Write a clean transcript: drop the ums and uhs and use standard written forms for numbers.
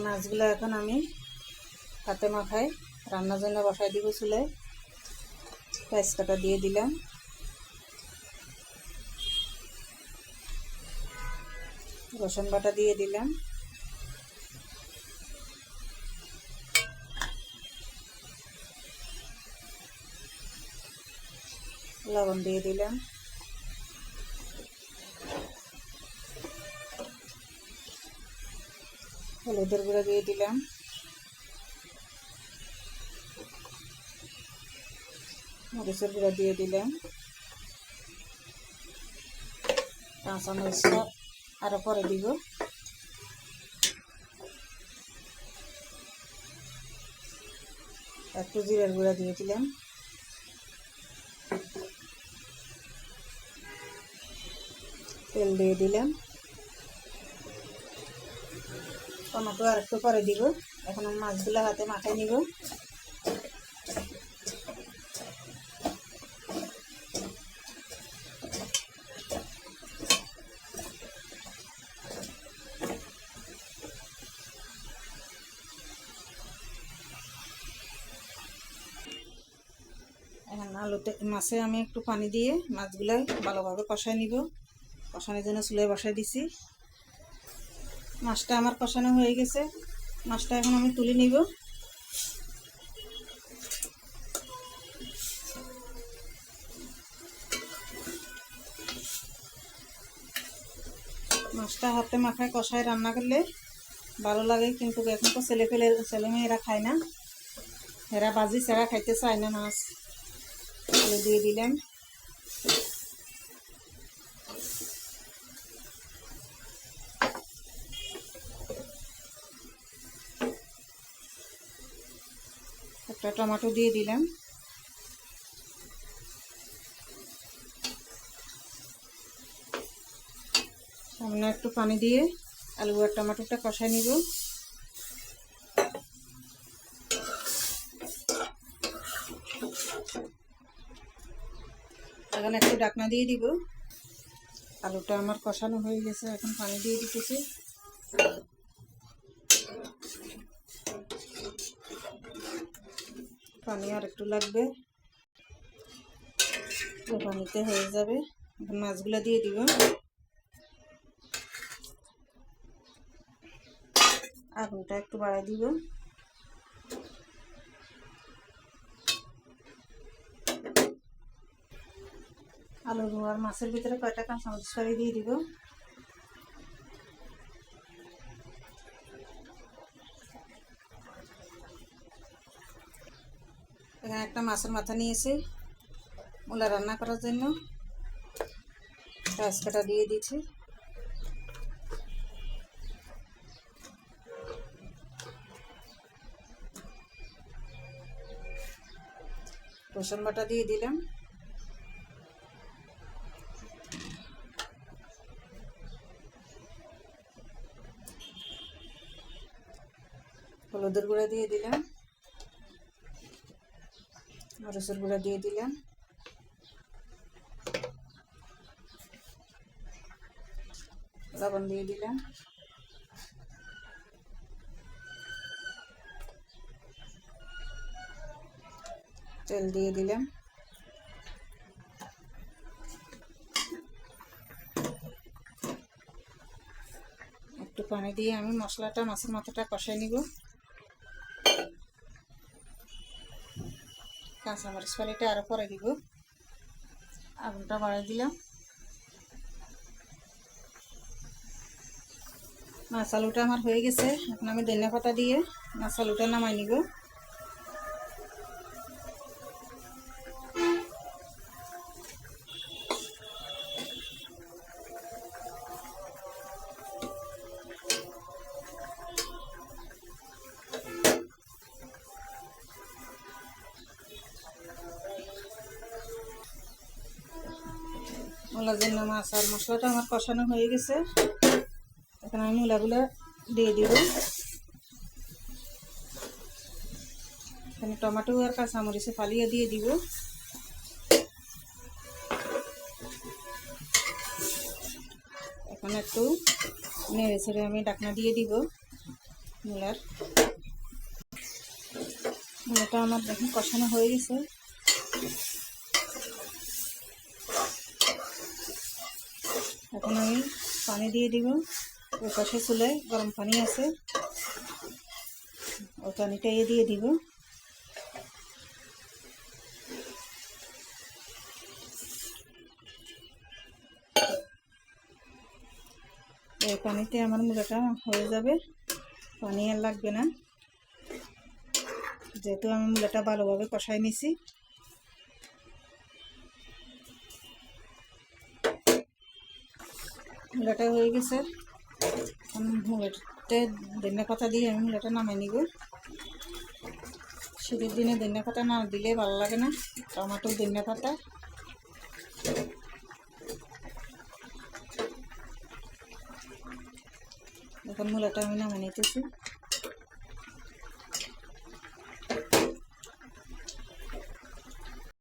মাছগুলো এখন আমি হাতে মাখায় রান্নার জন্য বসাই দিব চুলায়। পেঁয়াজ কাটা দিয়ে দিলাম, রসুন বাটা দিয়ে দিলাম, লবণ দিয়ে দিলাম, হলুদের গুঁড়ো দিয়ে দিলাম, মরিচের গুঁড়ো দিয়ে দিলাম, কাঁচা মরিচটা আরও পরে দিব, একটু জিরার গুঁড়া দিয়ে দিলাম, তেল দিয়ে দিলাম, টমেটো আর একটু পরে দিব। এখন মাছগুলো হাতে মাখায় নিব। এখন আলুতে মাছে আমি একটু পানি দিয়ে মাছগুলো ভালোভাবে কষায় নিব। কষানোর জন্য চুলায় বসাই দিছি। মাছটা আমার কষানো হয়ে গেছে। মাছটা এখন আমি তুলে নিব। মাছটা হাতে মাখায় কষায় রান্না করলে ভালো লাগে, কিন্তু এখন তো ছেলেমেয়েরা খায় না, এরা বাজি ছাড়া খাইতে চায় না মাছ। আলু দিয়ে দিলাম, একটা টমেটো দিয়ে দিলাম, সামনে একটু পানি দিয়ে আলু আর টমেটোটা কষায় নিব। এখন একটু ঢাকনা দিয়ে দিব। আলুটা আমার কষানো হয়ে গেছে, এখন পানি দিয়ে দিতেছি। পানি আর একটু লাগবে, পানিতে হয়ে যাবে। এখন মাছগুলো দিয়ে দিব। আগুনটা একটু বাড়াই দিব। আলু আর মাছের ভিতরে কয়টা কাঁচামরিচ ফাড়ি দিয়ে দিব। এখানে একটা মাছের মাথা নিয়েছি মূলা রান্না করার জন্য। পেঁয়াজ কাটা দিয়ে দিচ্ছি, রসুন বাটা দিয়ে দিলাম, হলুদের গুঁড়া দিয়ে দিলাম, মরিচের গুঁড়া দিয়ে দিলাম, লবণ দিয়ে দিলাম, তেল দিয়ে দিলাম, একটু পানি দিয়ে আমি মশলাটা মাছের মাথাটা কষাই নিব। কাঁচামরিচ ফালিটা আরও পরে দিব। আগুনটা বাড়াই দিলাম। মাছ আলুটা আমার হয়ে গেছে। এখন আমি ধনিয়া পাতা দিয়ে মাছ আলুটা নামাই নিব। মূলার জন্য মাছ আর মশলাটা আমার কষানো হয়ে গেছে। এখন আমি মূলাগুলো দিয়ে দিব। এখানে টমেটো আর কাঁচামরিচে ফালিয়ে দিয়ে দিব। এখন একটু নেড়ে ছেড়ে আমি ঢাকনা দিয়ে দিব। মূলাটা আমার দেখুন কষানো হয়ে গেছে। এখন আমি পানি দিয়ে দিব। ওই পাশে চুলায় গরম পানি আছে, ওই পানিটা দিয়ে দিব। এই পানিতে আমার মূলাটা হয়ে যাবে, পানি আর লাগবে না, যেহেতু আমি মূলাটা ভালোভাবে কষাই নিছি। মূলাটা হয়ে গেছে। মূলাতে ধনিয়া পাতা দিয়ে আমি মূলাটা নামিয়ে নিব। শীতের দিনে ধনিয়া পাতা না দিলে ভালো লাগে না, টমেটো ধনিয়া পাতা। এখন মূলাটা আমি নামিয়ে নিতেছি।